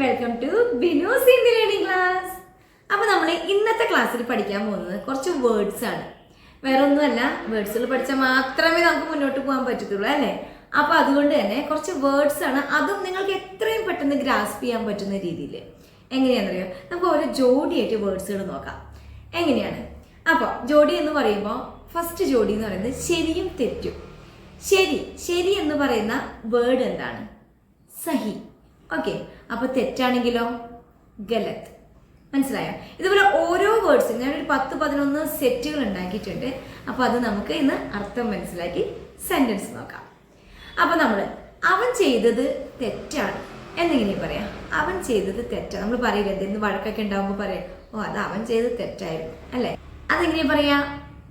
Welcome to Binu's Hindi learning class. അപ്പോൾ നമ്മൾ ഇന്നത്തെ ക്ലാസ്സിൽ പഠിക്കാൻ പോകുന്നത് കുറച്ച് വേർഡ്സ് ആണ്. വേറെ ഒന്നുമല്ല, വേർഡ്സുകൾ പഠിച്ചാൽ മാത്രമേ നമുക്ക് മുന്നോട്ട് പോകാൻ പറ്റത്തുള്ളൂ അല്ലേ. അപ്പോൾ അതുകൊണ്ട് തന്നെ കുറച്ച് വേർഡ്സ് ആണ്, അതും നിങ്ങൾക്ക് എത്രയും പെട്ടെന്ന് ഗ്രാസ്പ് ചെയ്യാൻ പറ്റുന്ന രീതിയിൽ. എങ്ങനെയാണെന്നറിയോ, നമുക്ക് ഓരോ ജോഡിയായിട്ട് വേർഡ്സുകൾ നോക്കാം. എങ്ങനെയാണ്? അപ്പോൾ ജോഡി എന്ന് പറയുമ്പോൾ ഫസ്റ്റ് ജോഡി എന്ന് പറയുന്നത് ശരിയും തെറ്റും. ശരി എന്ന് പറയുന്ന വേർഡ് എന്താണ്? സഹി. ഓക്കെ, അപ്പോൾ തെറ്റാണെങ്കിലോ ഗലത്ത്. മനസ്സിലായോ? ഇതുപോലെ ഓരോ വേർഡ്സും ഞാനൊരു 10-11 സെറ്റുകൾ ഉണ്ടാക്കിയിട്ടുണ്ട്. അപ്പോൾ അത് നമുക്ക് ഇന്ന് അർത്ഥം മനസ്സിലാക്കി സെന്റൻസ് നോക്കാം. അപ്പോൾ നമ്മൾ അവൻ ചെയ്തത് തെറ്റാണ് എന്നെങ്ങനെ പറയാം? അവൻ ചെയ്തത് തെറ്റാണ്. നമ്മൾ പറയില്ല, എന്തെങ്കിലും വഴക്കൊക്കെ ഉണ്ടാകുമ്പോൾ പറയാം, ഓ അത് അവൻ ചെയ്തത് തെറ്റായിരുന്നു അല്ലേ. അതെങ്ങനെ പറയാ?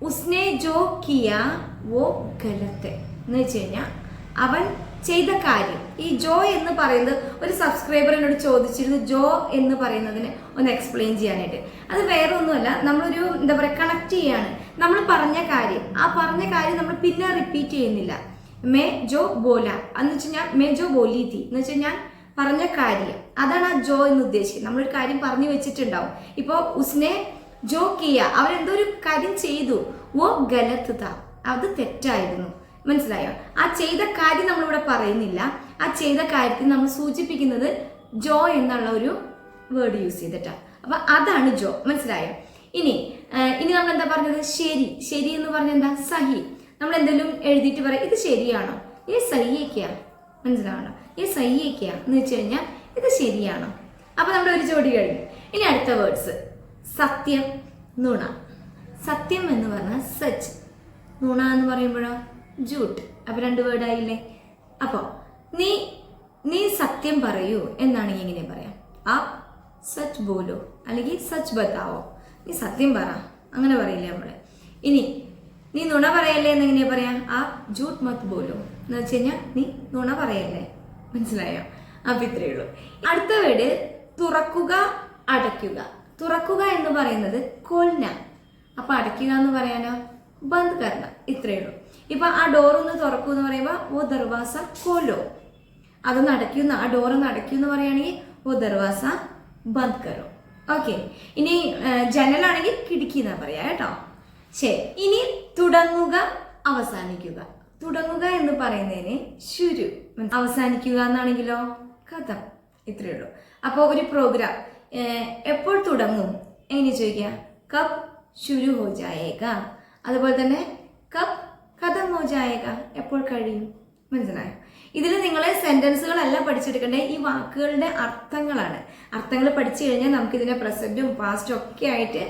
ഉസ്നെ ജോ കിയാ വോ ഗലത്ത് എന്ന് വെച്ച് കഴിഞ്ഞാൽ അവൻ ചെയ്ത കാര്യം. ഈ ജോ എന്ന് പറയുന്നത് ഒരു സബ്സ്ക്രൈബർ എന്നോട് ചോദിച്ചിരുന്നു, ജോ എന്ന് പറയുന്നതിന് ഒന്ന് എക്സ്പ്ലെയിൻ ചെയ്യാനായിട്ട്. അത് വേറെ ഒന്നുമല്ല, നമ്മളൊരു എന്താ പറയുക, കണക്ട് ചെയ്യാണ്. നമ്മൾ പറഞ്ഞ കാര്യം, ആ പറഞ്ഞ കാര്യം നമ്മൾ പിന്നെ റിപ്പീറ്റ് ചെയ്യുന്നില്ല. മേ ജോ ബോല എന്ന് വെച്ച് കഴിഞ്ഞാൽ മേ ജോ ബോലി തീ എന്ന് വെച്ചാൽ ഞാൻ പറഞ്ഞ കാര്യം, അതാണ് ആ ജോ എന്ന് ഉദ്ദേശിക്കുന്നത്. നമ്മളൊരു കാര്യം പറഞ്ഞു വെച്ചിട്ടുണ്ടാവും. ഇപ്പോൾ ഉസ്നെ ജോ കിയ, അവരെന്തോ ഒരു കാര്യം ചെയ്തു, ഓ ഗലത്ത് താ, അത് തെറ്റായിരുന്നു. മനസ്സിലായോ? ആ ചെയ്ത കാര്യം നമ്മളിവിടെ പറയുന്നില്ല, ആ ചെയ്ത കാര്യത്തിൽ നമ്മൾ സൂചിപ്പിക്കുന്നത് ജോ എന്നുള്ള ഒരു വേർഡ് യൂസ് ചെയ്തിട്ടാണ്. അപ്പൊ അതാണ് ജോ. മനസ്സിലായോ? ഇനി നമ്മൾ എന്താ പറഞ്ഞത്? ശരി എന്ന് പറഞ്ഞ എന്താ? സഹി. നമ്മൾ എന്തെങ്കിലും എഴുതിയിട്ട് പറയാം, ഇത് ശരിയാണോ? ഈ സഹിയേക്കാ. മനസ്സിലാവണോ? ഈ സഹിയേക്കാ എന്ന് വെച്ച് കഴിഞ്ഞാൽ ഇത് ശരിയാണോ? അപ്പൊ നമ്മുടെ ഒരു ജോഡി കഴിഞ്ഞു. ഇനി അടുത്ത വേർഡ്സ് സത്യം, നുണ. സത്യം എന്ന് പറഞ്ഞാൽ സച്ച്, നുണ എന്ന് പറയുമ്പോഴോ ജൂട്ട്. അപ്പൊ 2 വേർഡായില്ലേ. അപ്പോൾ നീ സത്യം പറയൂ എന്നാണ് എങ്ങനെ പറയാം? ആ സച്ച് ബോലോ അല്ലെങ്കിൽ സച്ച് ബത്താവോ, നീ സത്യം പറ, അങ്ങനെ പറയില്ലേ നമ്മള്. ഇനി നീ നുണ പറയല്ലേ എന്നെങ്ങനെയാ പറയാ? ആ ജൂട്ട് മത് ബോലോ എന്ന് വെച്ച് കഴിഞ്ഞാൽ നീ നുണ പറയല്ലേ. മനസ്സിലായോ? അപ്പൊ ഇത്രയേ ഉള്ളൂ. അടുത്ത വേർഡ് തുറക്കുക, അടയ്ക്കുക. തുറക്കുക എന്ന് പറയുന്നത് കൊൽന, അപ്പൊ അടയ്ക്കുക എന്ന് പറയാനോ ബന്ദ് കർണ. ഇത്രയേ ഉള്ളൂ. ഇപ്പൊ ആ ഡോർ ഒന്ന് തുറക്കൂ എന്ന് പറയുമ്പോൾ ഓ ദർവാസ കോലോ, അതൊന്ന് അടയ്ക്കുന്ന, ആ ഡോറൊന്ന് അടയ്ക്കൂ എന്ന് പറയുകയാണെങ്കിൽ ഓ ദർവാസ ബന്ദ് കരോ. ഓക്കെ, ഇനി ജനലാണെങ്കിൽ കിടക്കി എന്നാ പറയാ കേട്ടോ. ശരി, ഇനി തുടങ്ങുക, അവസാനിക്കുക. തുടങ്ങുക എന്ന് പറയുന്നതിന് ശുരു, അവസാനിക്കുക എന്നാണെങ്കിലോ കഥം. ഇത്രയേ ഉള്ളൂ. അപ്പോൾ ഒരു പ്രോഗ്രാം എപ്പോൾ തുടങ്ങും എങ്ങനെ ചോദിക്കുക? കബ് ശുരു ഹോ ജായേഗ. അതുപോലെ തന്നെ കബ് ഖതം ഹോ ജായേഗ, എപ്പോൾ കഴിയും. മനസ്സിലായോ? ഇതിൽ നിങ്ങൾ സെന്റൻസുകളല്ല പഠിച്ചെടുക്കേണ്ടത്, ഈ വാക്കുകളുടെ അർത്ഥങ്ങളാണ്. അർത്ഥങ്ങൾ പഠിച്ചു കഴിഞ്ഞാൽ നമുക്ക് ഇതിന്റെ പ്രസന്റും പാസ്റ്റും ഒക്കെ ആയിട്ട്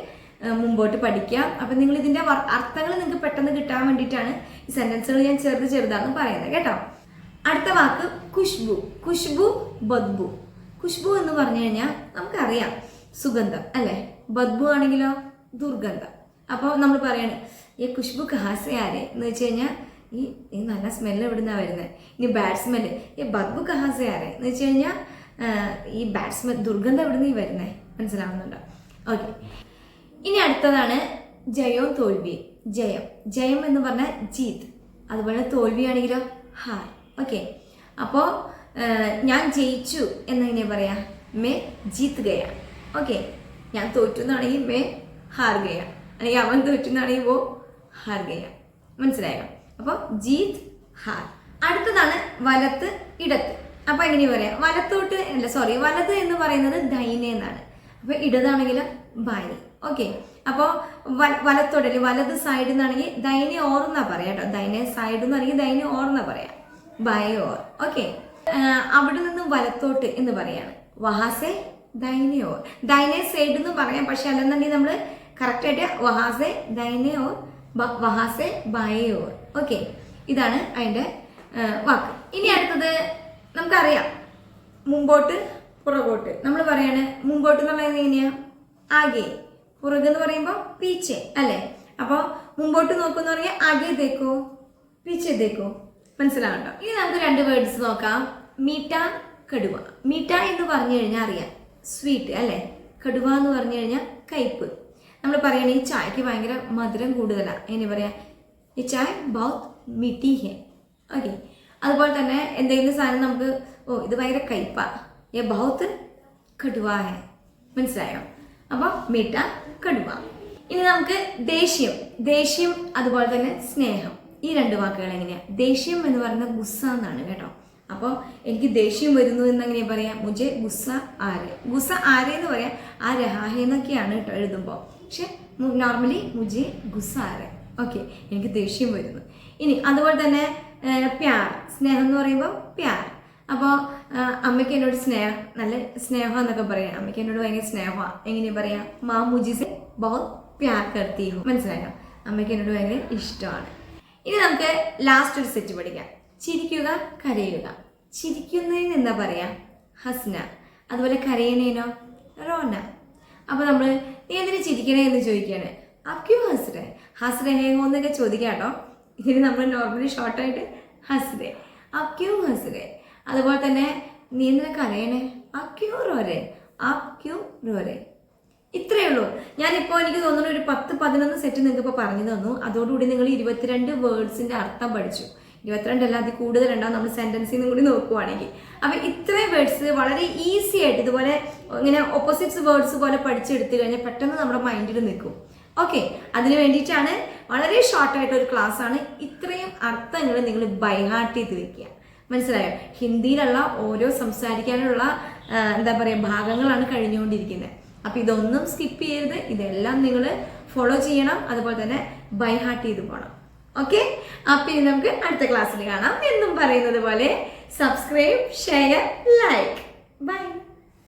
മുമ്പോട്ട് പഠിക്കാം. അപ്പം നിങ്ങൾ ഇതിന്റെ അർത്ഥങ്ങൾ നിങ്ങൾക്ക് പെട്ടെന്ന് കിട്ടാൻ വേണ്ടിയിട്ടാണ് ഈ സെന്റൻസുകൾ ഞാൻ ചെറുതാണെന്ന് പറയുന്നത് കേട്ടോ. അടുത്ത വാക്ക് ഖുശ്ബു. ഖുശ്ബു, ബദ്ബു. ഖുശ്ബു എന്ന് പറഞ്ഞു കഴിഞ്ഞാൽ നമുക്കറിയാം സുഗന്ധം അല്ലേ. ബദ്ബു ആണെങ്കിലോ ദുർഗന്ധം. അപ്പോൾ നമ്മൾ പറയാണ് ഈ ഖുശ്ബു കഹാസെ ആരെ എന്ന് വെച്ച് കഴിഞ്ഞാൽ ഈ നല്ല സ്മെല്ല് എവിടുന്നാ വരുന്നത്. ഇനി ബാഡ് സ്മെല്ല്, ഈ ബദ്ബു കഹാസെ ആരെ എന്ന് വെച്ച് കഴിഞ്ഞാൽ ഈ ബാഡ് സ്മെൽ, ദുർഗന്ധം എവിടുന്ന് ഈ വരുന്നത്. മനസ്സിലാവുന്നുണ്ടോ? ഓക്കെ, ഇനി അടുത്തതാണ് ജയവും തോൽവിയും. ജയം എന്ന് പറഞ്ഞാൽ ജീത്ത്, അതുപോലെ തോൽവിയാണെങ്കിലോ ഹാർ. ഓക്കെ, അപ്പോൾ ഞാൻ ജയിച്ചു എന്നെങ്ങനെ പറയാ? മേ ജീത്ത് ഗയ. ഓക്കെ, ഞാൻ തോറ്റു എന്നാണെങ്കിൽ മേ ഹാർ ഗയ, അല്ലെങ്കിൽ അവൻ തോറ്റു എന്നാണെങ്കിൽ വോ ഹാർ ഗയ. മനസ്സിലായോ? അപ്പോൾ ജീത്ത്, ഹാർ. അടുത്തതാണ് വലത്ത്, ഇടത്ത്. അപ്പൊ എങ്ങനെ പറയാം? വലത്തോട്ട് അല്ല, സോറി, വലത് എന്ന് പറയുന്നത് ദൈനെ എന്നാണ്. അപ്പൊ ഇടതാണെങ്കിലോ ബായി. ഓക്കെ, അപ്പോൾ വലത്തോട്ട് അല്ലെങ്കിൽ വലത് സൈഡിൽ നിന്നാണെങ്കിൽ ദൈനെ ഓർ എന്നാ പറയാം കേട്ടോ. ദൈനെ സൈഡ് എന്നാണെങ്കിൽ ദൈനെ ഓർ എന്നാ പറയാം, ബൈ ഓർ. ഓക്കെ, അവിടെ നിന്ന് വലത്തോട്ട് എന്ന് പറയാണ് വഹാസെ ദൈനെ ഓർ. ദൈനെ സൈഡ് എന്ന് പറയാം, പക്ഷെ അല്ലെന്നുണ്ടെങ്കിൽ നമ്മൾ കറക്റ്റായിട്ട് വഹാസെ ദൈനെ ഓർ, വഹാസെ ബൈ ഓർ. ഓക്കെ, ഇതാണ് അതിൻ്റെ വാക്ക്. ഇനി അടുത്തത് നമുക്കറിയാം മുമ്പോട്ട്, പുറകോട്ട്. നമ്മൾ പറയാണ് മുമ്പോട്ട് എന്ന് പറയുന്നത് എങ്ങനെയാ? ആകെ. പുറകെന്ന് പറയുമ്പോൾ പീച്ചെ അല്ലേ. അപ്പോൾ മുമ്പോട്ട് നോക്കുമെന്ന് പറഞ്ഞാൽ ആകെ ദേക്കോ, പീച്ചെ ദേക്കോ. മനസ്സിലാവണ്ടോ? ഇനി നമുക്ക് 2 വേർഡ്സ് നോക്കാം. മീറ്റ, കടുവ. മീറ്റ എന്ന് പറഞ്ഞു കഴിഞ്ഞാൽ അറിയാം സ്വീറ്റ് അല്ലേ. കടുവ എന്ന് പറഞ്ഞു കഴിഞ്ഞാൽ കയ്പ്. നമ്മൾ പറയണ ഈ ചായക്ക് ഭയങ്കര മധുരം കൂടുതലാണ്, എങ്ങനെ പറയാ? ഈ ചായ ബഹുത് മിട്ടി ഹെ. ഓക്കെ, അതുപോലെ തന്നെ എന്തെങ്കിലും സാധനം നമുക്ക് ഓ ഇത് ഭയങ്കര കയ്പാ, ബഹുത്ത് കടുവ ഹെ. മനസ്സിലായോ? അപ്പോൾ മീട്ട കടുവ. ഇനി നമുക്ക് ദേഷ്യം. ദേഷ്യം അതുപോലെ തന്നെ സ്നേഹം, ഈ 2 വാക്കുകൾ എങ്ങനെയാ? ദേഷ്യം എന്ന് പറയുന്നത് ഗുസ്സ എന്നാണ് കേട്ടോ. അപ്പോൾ എനിക്ക് ദേഷ്യം വരുന്നു എന്ന് എങ്ങനെയാ പറയാ? മുജെ ഗുസ്സ ആരെ. ഗുസ്സ ആരെ എന്ന് പറയാം, ആ രഹാഹെ എന്നൊക്കെയാണ് കേട്ടോ എഴുതുമ്പോൾ. പക്ഷെ നോർമലി മുജെ ഗുസ്സ ആരെ. ഓക്കെ, എനിക്ക് ദേഷ്യം വരുന്നു. ഇനി അതുപോലെ തന്നെ പ്യാർ, സ്നേഹം എന്ന് പറയുമ്പോൾ പ്യാർ. അപ്പോൾ അമ്മയ്ക്ക് എന്നോട് നല്ല സ്നേഹം എന്നൊക്കെ പറയാം. അമ്മയ്ക്ക് എന്നോട് ഭയങ്കര സ്നേഹമാണ്. എങ്ങനെയാ പറയാ? മാ മുജി സെ ബഹുത് പ്യാർ കർത്തി ഹൂ. മനസ്സിലായോ? അമ്മയ്ക്ക് എന്നോട് ഭയങ്കര ഇഷ്ടമാണ്. ഇനി നമുക്ക് ലാസ്റ്റ് ഒരു സെറ്റ് പഠിക്കാം. ചിരിക്കുക, കരയുക. ചിരിക്കുന്നതിന് എന്താ പറയാ? ഹസ്ന. അതുപോലെ കരയണേനോ? റോന. അപ്പോൾ നമ്മൾ നീ എന്തിനു ചിരിക്കണേ എന്ന് ചോദിക്കുകയാണ്. അക്യു ഹസ്രേ, ഹസ്രേ ഹേങ്ങോ എന്നൊക്കെ ചോദിക്കാം കേട്ടോ. ഇതിന് നമ്മൾ നോർമലി ഷോർട്ടായിട്ട് ഹസ്രേ, അക്യു ഹസ്രേ. അതുപോലെ തന്നെ നീ എന്തിനാ കരയണേ? Acu റോരെ, acu റോരെ. ഇത്രയേ ഉള്ളൂ. ഞാനിപ്പോൾ എനിക്ക് തോന്നുന്നു ഒരു 10-11 സെറ്റ് നിങ്ങൾക്ക് ഇപ്പോൾ പറഞ്ഞു തന്നു. അതോടുകൂടി നിങ്ങൾ 22 വേർഡ്സിൻ്റെ അർത്ഥം പഠിച്ചു. 22 അല്ല, അതിൽ കൂടുതലുണ്ടാവും നമ്മൾ സെൻറ്റൻസിൽ നിന്നും കൂടി നോക്കുവാണെങ്കിൽ. അപ്പോൾ ഇത്രയും വേർഡ്സ് വളരെ ഈസി ആയിട്ട് ഇതുപോലെ ഇങ്ങനെ ഓപ്പോസിറ്റ്സ് വേർഡ്സ് പോലെ പഠിച്ചെടുത്തു കഴിഞ്ഞാൽ പെട്ടെന്ന് നമ്മുടെ മൈൻഡിൽ നിൽക്കും. ഓക്കെ, അതിന് വേണ്ടിയിട്ടാണ് വളരെ ഷോർട്ടായിട്ട് ഒരു ക്ലാസ് ആണ്. ഇത്രയും അർത്ഥങ്ങൾ നിങ്ങൾ ബൈഹാർട്ട് ചെയ്ത് വെക്കുക. മനസ്സിലായോ? ഹിന്ദിയിലുള്ള ഓരോ സംസാരിക്കാനുള്ള എന്താ പറയുക ഭാഗങ്ങളാണ് കഴിഞ്ഞുകൊണ്ടിരിക്കുന്നത്. അപ്പോൾ ഇതൊന്നും സ്കിപ്പ് ചെയ്യരുത്. ഇതെല്ലാം നിങ്ങൾ ഫോളോ ചെയ്യണം. അതുപോലെ തന്നെ ബൈഹാർട്ട് ചെയ്ത് പോകണം. ഓക്കെ, അപ്പം ഇനി നമുക്ക് അടുത്ത ക്ലാസ്സിൽ കാണാം. എന്നും പറയുന്നത് പോലെ സബ്സ്ക്രൈബ്, ഷെയർ, ലൈക്ക്. ബൈ.